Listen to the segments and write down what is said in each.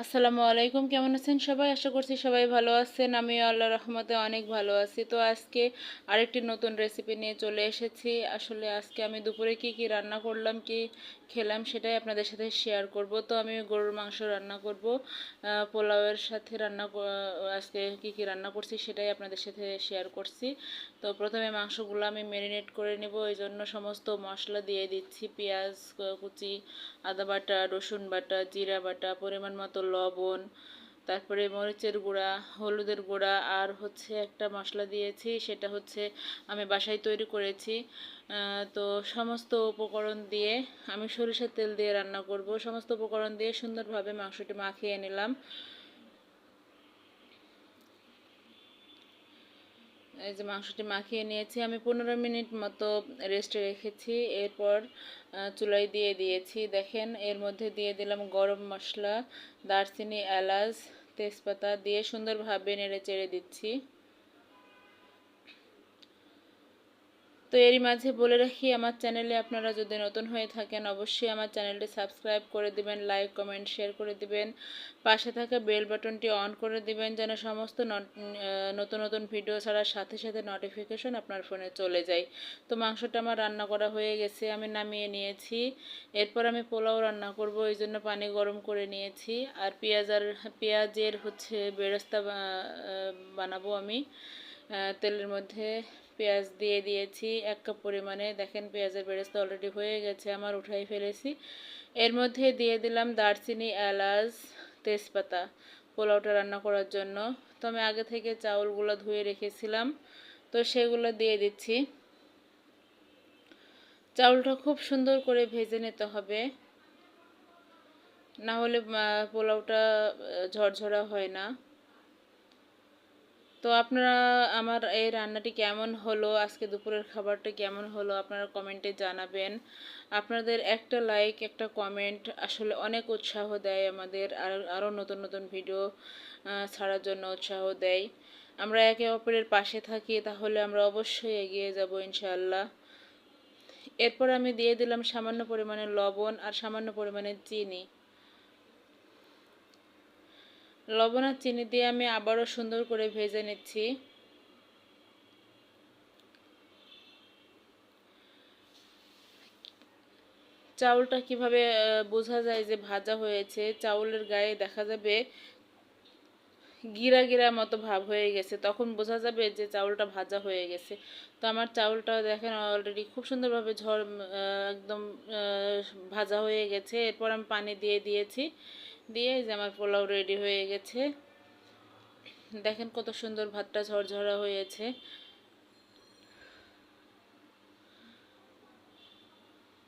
আসসালামু আলাইকুম, কেমন আছেন সবাই? আশা করছি সবাই ভালো আছেন। আমিও আল্লাহর রহমতে অনেক ভালো আছি। তো আজকে আরেকটি নতুন রেসিপি নিয়ে চলে এসেছি। আসলে আজকে আমি দুপুরে কি কি রান্না করলাম, কি খেলাম, সেটাই আপনাদের সাথে শেয়ার করব। তো আমি গরুর মাংস রান্না করব, পোলাওয়ের সাথে আজকে কি কি রান্না করছি সেটাই আপনাদের সাথে শেয়ার করছি। তো প্রথমে মাংসগুলো আমি ম্যারিনেট করে নেব, এই জন্য সমস্ত মশলা দিয়ে দিচ্ছি। পেঁয়াজ কুচি, আদা বাটা, রসুন বাটা, জিরা বাটা, পরিমাণ মতো লবণ, তারপরে মরিচের গুঁড়া, হলুদের গুঁড়া, আর হচ্ছে একটা মশলা দিয়েছি, সেটা হচ্ছে আমি বাসায় তৈরি করেছি। তো সমস্ত উপকরণ দিয়ে আমি সরিষার তেল দিয়ে রান্না করব। সমস্ত উপকরণ দিয়ে সুন্দরভাবে মাংসটি মাখিয়ে নিলাম। এই যে মাংসটি মাখিয়ে নিয়েছি, আমি 15 মিনিট মতো রেস্টে রেখেছি। এরপর চুলায় দিয়ে দিয়েছি। দেখেন, এর মধ্যে দিয়ে দিলাম গরম মশলা, দারচিনি, এলাচ, তেজপাতা দিয়ে সুন্দরভাবে নেড়ে চেড়ে দিচ্ছি। তো এরই মাঝে বলে রাখি, আমার চ্যানেলে আপনারা যদি নতুন হয়ে থাকেন অবশ্যই আমার চ্যানেলটি সাবস্ক্রাইব করে দিবেন, লাইক কমেন্ট শেয়ার করে দিবেন, পাশে থাকা বেল বাটনটি অন করে দিবেন যেন সমস্ত নতুন নতুন ভিডিও ছাড়ার সাথে সাথে নোটিফিকেশন আপনার ফোনে চলে যায়। তো মাংসটা আমার রান্না করা হয়ে গেছে, আমি নামিয়ে নিয়েছি। এরপর আমি পোলাও রান্না করব, এই জন্য পানি গরম করে নিয়েছি। আর পেঁয়াজের হচ্ছে বেরেস্তা বানাবো আমি। তেলের মধ্যে পেঁয়াজ দিয়ে দিয়েছি 1 কাপ পরিমাণে। দেখেন, পেঁয়াজের বেরেস্তা অলরেডি হয়ে গেছে আমার, উঠাই ফেলেছি। এর মধ্যে দিয়ে দিলাম দারচিনি, এলাচ, তেজপাতা পোলাওটা রান্না করার জন্য। তো আমি আগে থেকে চাউলগুলো ধুয়ে রেখেছিলাম, তো সেগুলো দিয়ে দিচ্ছি। চাউলটা খুব সুন্দর করে ভেজে নিতে হবে, না হলে পোলাওটা ঝরঝরা হয় না। তো আপনারা আমার এই রান্নাটি কেমন হলো, আজকে দুপুরের খাবারটা কেমন হলো আপনারা কমেন্টে জানাবেন। আপনাদের একটা লাইক, একটা কমেন্ট আসলে অনেক উৎসাহ দেয় আমাদের, আরও নতুন নতুন ভিডিও ছাড়ার জন্য উৎসাহ দেয়। আমরা একে অপরের পাশে থাকি, তাহলে আমরা অবশ্যই এগিয়ে যাব ইনশাআল্লাহ। এরপর আমি দিয়ে দিলাম সামান্য পরিমাণে লবণ আর সামান্য পরিমাণে চিনি। লবণ আর চিনি দিয়ে আমি আবারও সুন্দর করে ভেজে নিচ্ছি। চাউলটা কিভাবে বোঝা যায় যে ভাজা হয়েছে? চাউলের গায়ে দেখা যাবে গিরা গিরা মতো ভাব হয়ে গেছে, তখন বোঝা যাবে যে চাউলটা ভাজা হয়ে গেছে। তো আমার চাউলটা দেখেন অলরেডি খুব সুন্দরভাবে একদম ভাজা হয়ে গেছে। এরপর আমি পানি দিয়ে দিয়েছি, দিয়ে যে আমার পোলাও রেডি হয়ে গেছে। দেখেন কত সুন্দর ভাতটা ঝরঝরা হয়েছে।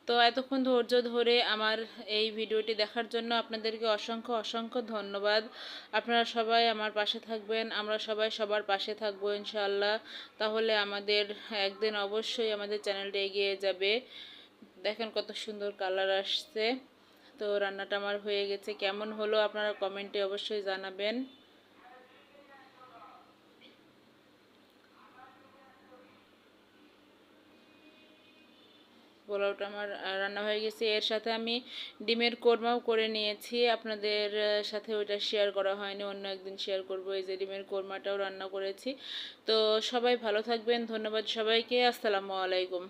তো এতক্ষণ ধৈর্য ধরে আমার এই ভিডিওটি দেখার জন্য আপনাদেরকে অসংখ্য অসংখ্য ধন্যবাদ। আপনারা সবাই আমার পাশে থাকবেন, আমরা সবাই সবার পাশে থাকবো ইনশাআল্লাহ। তাহলে আমাদের একদিন অবশ্যই আমাদের চ্যানেলটা এগিয়ে যাবে। দেখেন কত সুন্দর কালার আসছে। তো রান্নাটা আমার হয়ে গেছে, কেমন হলো আপনারা কমেন্টে অবশ্যই জানাবেন। পোলাওটা আমার রান্না হয়ে গেছে। এর সাথে আমি ডিমের কোরমাও করে নিয়েছি, আপনাদের সাথে ওইটা শেয়ার করা হয়নি, অন্য একদিন শেয়ার করব। এই যে ডিমের কোরমাটাও রান্না করেছি। তো সবাই ভালো থাকবেন, ধন্যবাদ সবাইকে, আসসালামু আলাইকুম।